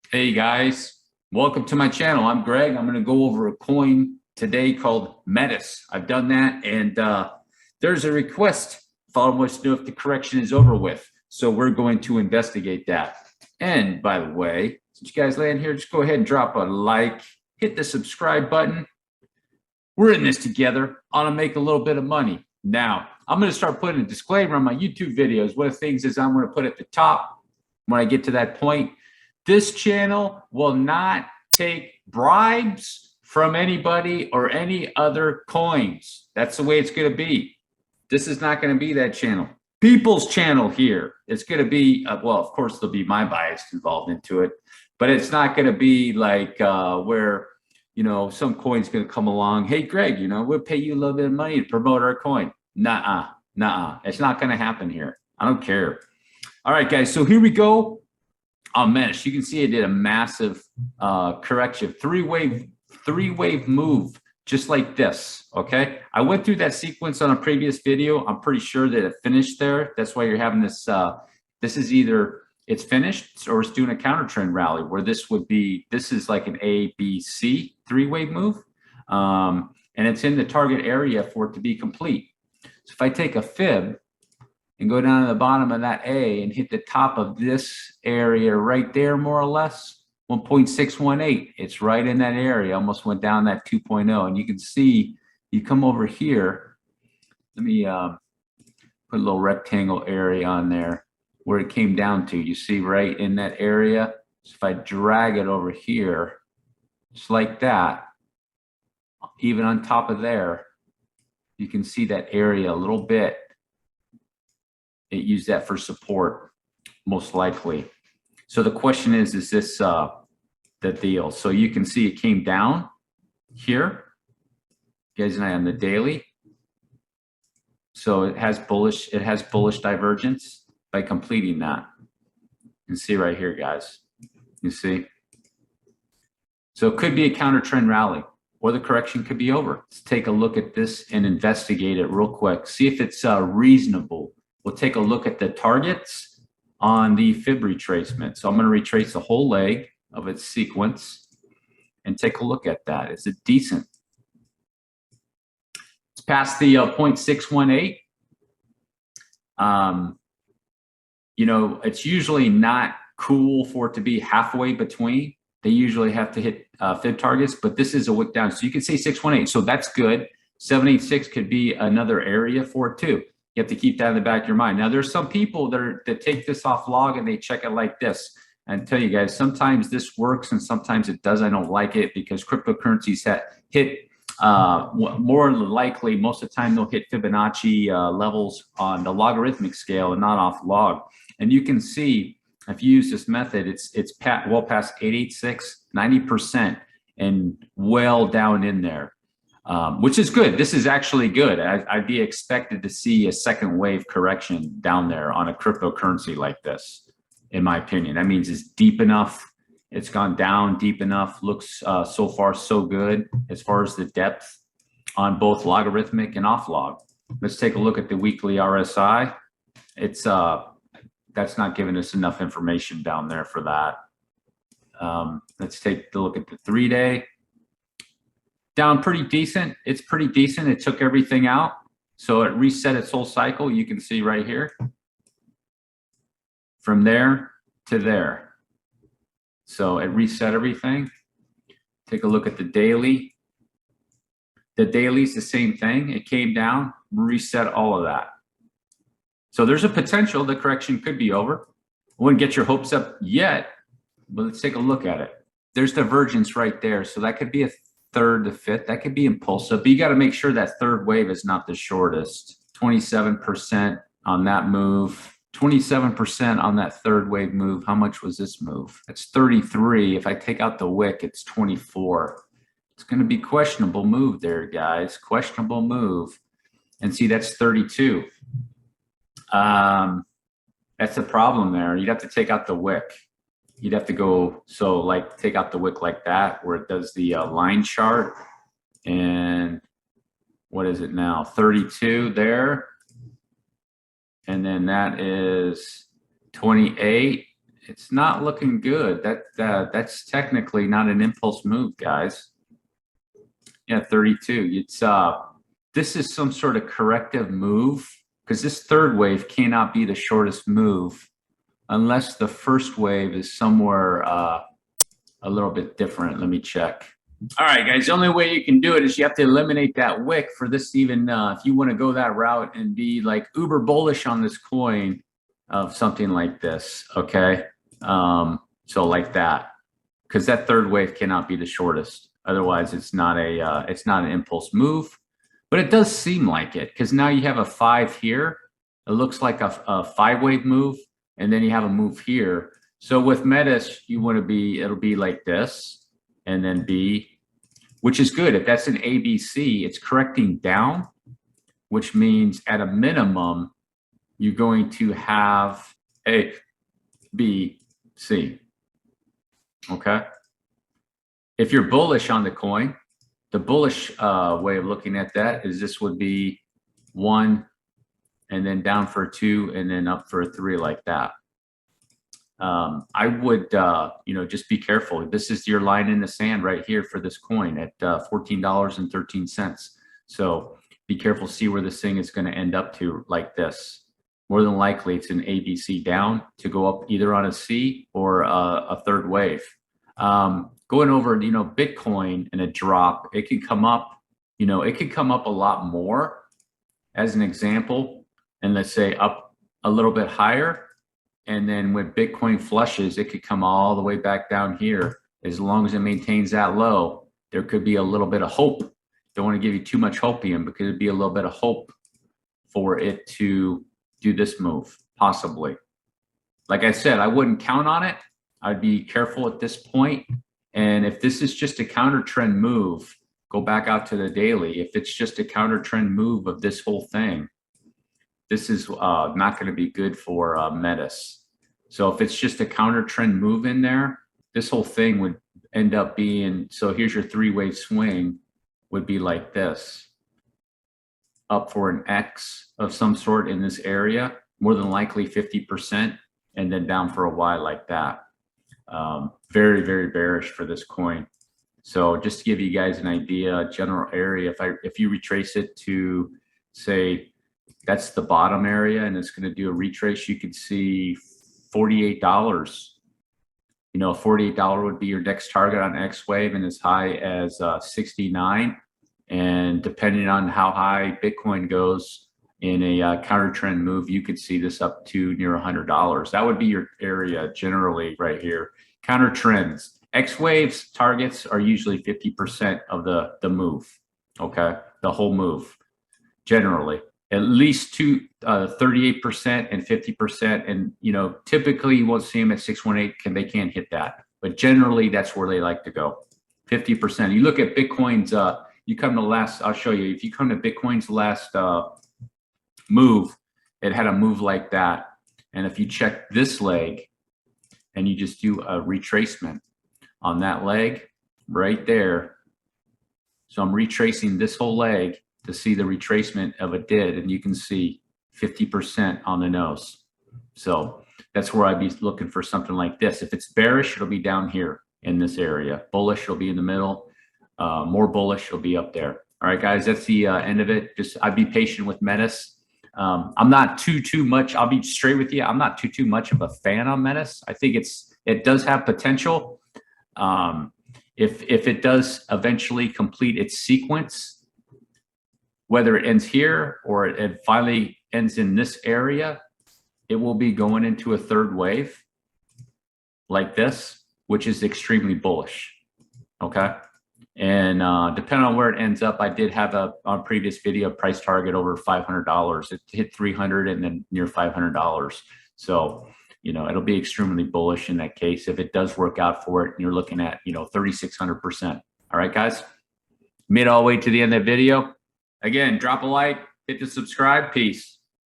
Hey guys, welcome to my channel. I'm Greg. I'm going to go over a coin today called Metis. I've done that, and there's a request following us to know if the correction is over with. So we're going to investigate that. And by the way, since you guys land here, just go ahead and drop a like, hit the subscribe button. We're in this together. I want to make a little bit of money. Now, I'm going to start putting a disclaimer on my YouTube videos. One of the things is I'm going to put at the top when I get to that point. This channel will not take bribes from anybody or any other coins. That's the way it's going to be. This is not going to be that channel. People's channel here. It's going to be, well, of course, there'll be my bias involved into it, but it's not going to be like where, you know, some coin's going to come along. Hey, Greg, you know, we'll pay you a little bit of money to promote our coin. Nuh-uh, nuh-uh. It's not going to happen here. I don't care. All right, guys. So here we go. On Metis, you can see it did a massive correction, three-wave move, just like this. Okay, I went through that sequence on a previous video. I'm pretty sure that it finished there. That's why you're having this. This is either it's finished or it's doing a counter trend rally, where this would be. This is like an A, B, C three-wave move, and it's in the target area for it to be complete. So if I take a fib and go down to the bottom of that A and hit the top of this area right there, more or less, 1.618. It's right in that area, almost went down that 2.0. And you can see, you come over here, let me put a little rectangle area on there where it came down to. You see right in that area. So if I drag it over here, just like that, even on top of there, you can see that area a little bit. It used that for support, most likely. So the question is this the deal? So you can see it came down here, guys, and I on the daily. So it has bullish divergence by completing that. You can see right here, guys. You see? So it could be a counter trend rally, or the correction could be over. Let's take a look at this and investigate it real quick. See if it's reasonable. We'll take a look at the targets on the fib retracement. So I'm going to retrace the whole leg of its sequence and take a look at that. Is it decent? It's past the 0.618. You know, it's usually not cool for it to be halfway between. They usually have to hit fib targets, but this is a wick down. So you can say 618. So that's good. 786 could be another area for it too. You have to keep that in the back of your mind. Now, there's some people that take this off log and they check it like this. And I tell you guys, sometimes this works and sometimes it does. I don't like it because cryptocurrencies hit more likely, most of the time they'll hit Fibonacci levels on the logarithmic scale and not off log. And you can see, if you use this method, it's well past 886, 90%, and well down in there. Which is good. This is actually good. I'd be expected to see a second wave correction down there on a cryptocurrency like this, in my opinion. That means it's deep enough. It's gone down deep enough. Looks so far so good as far as the depth on both logarithmic and off log. Let's take a look at the weekly RSI. It's that's not giving us enough information down there for that. Let's take a look at the 3-day. Down pretty decent. It's pretty decent. It took everything out. So it reset its whole cycle. You can see right here. From there to there. So it reset everything. Take a look at the daily. The daily's the same thing. It came down, reset all of that. So there's a potential the correction could be over. I wouldn't get your hopes up yet, but let's take a look at it. There's divergence right there. So that could be a third to fifth. That could be impulsive, but you got to make sure that third wave is not the shortest. 27% on that move, 27% on that third wave move. How much was this move? It's 33. If I take out the wick, it's 24. It's going to be questionable move there, guys. Questionable move. And see, that's 32. That's the problem there. You'd have to take out the wick. You'd have to go, so like take out the wick like that, where it does the line chart. And what is it now? 32 there. And then that is 28. It's not looking good. That's technically not an impulse move, guys. Yeah, 32. It's this is some sort of corrective move, because this third wave cannot be the shortest move unless the first wave is somewhere a little bit different. Let me check. All right, guys, the only way you can do it is you have to eliminate that wick for this even, if you want to go that route and be like uber bullish on this coin of something like this, okay? So like that, because that third wave cannot be the shortest. Otherwise, it's not an impulse move, but it does seem like it, because now you have a 5 here. It looks like a 5-wave move, and then you have a move here. So with Metis, you want to be, it'll be like this, and then B, which is good. If that's an ABC, it's correcting down, which means at a minimum, you're going to have A, B, C. Okay. If you're bullish on the coin, the bullish way of looking at that is this would be 1, and then down for a 2, and then up for a 3, like that. I would, just be careful. This is your line in the sand right here for this coin at $14.13. So be careful, see where this thing is going to end up to, like this. More than likely, it's an ABC down to go up either on a C or a third wave. Going over, Bitcoin and a drop, it could come up, it could come up a lot more as an example, and let's say up a little bit higher. And then when Bitcoin flushes, it could come all the way back down here. As long as it maintains that low, there could be a little bit of hope. Don't want to give you too much hopium, because it'd be a little bit of hope for it to do this move, possibly. Like I said, I wouldn't count on it. I'd be careful at this point. And if this is just a counter trend move, go back out to the daily. If it's just a counter trend move of this whole thing, this is not going to be good for Metis. So if it's just a counter trend move in there, this whole thing would end up being, so here's your 3-wave swing, would be like this. Up for an X of some sort in this area, more than likely 50%, and then down for a Y like that. Very, very bearish for this coin. So just to give you guys an idea, general area, if you retrace it to, say, that's the bottom area, and it's going to do a retrace, you could see $48. $48 would be your next target on X wave, and as high as 69. And depending on how high Bitcoin goes in a counter trend move, you could see this up to near $100. That would be your area generally right here. Counter trends, X waves targets are usually 50% of the move. Okay, the whole move generally. At least 38% and 50%, and typically you won't see them at 618. They can't hit that, but generally that's where they like to go. 50%. You look at Bitcoin's. You come to last. I'll show you. If you come to Bitcoin's last move, it had a move like that. And if you check this leg, and you just do a retracement on that leg right there. So I'm retracing this whole leg to see the retracement of a did, and you can see 50% on the nose. So that's where I'd be looking for something like this. If it's bearish, it'll be down here in this area. Bullish, it'll be in the middle. More bullish, it'll be up there. All right, guys, that's the end of it. Just I'd be patient with Metis. I'm not too much. I'll be straight with you. I'm not too much of a fan on Metis. I think it does have potential. If it does eventually complete its sequence, whether it ends here or it finally ends in this area, it will be going into a third wave like this, which is extremely bullish. Okay. And depending on where it ends up, I did have on a previous video price target over $500. It hit 300 and then near $500. So, it'll be extremely bullish in that case. If it does work out for it, you're looking at, 3,600%. All right, guys, made all the way to the end of the video. Again, drop a like, hit the subscribe. Peace.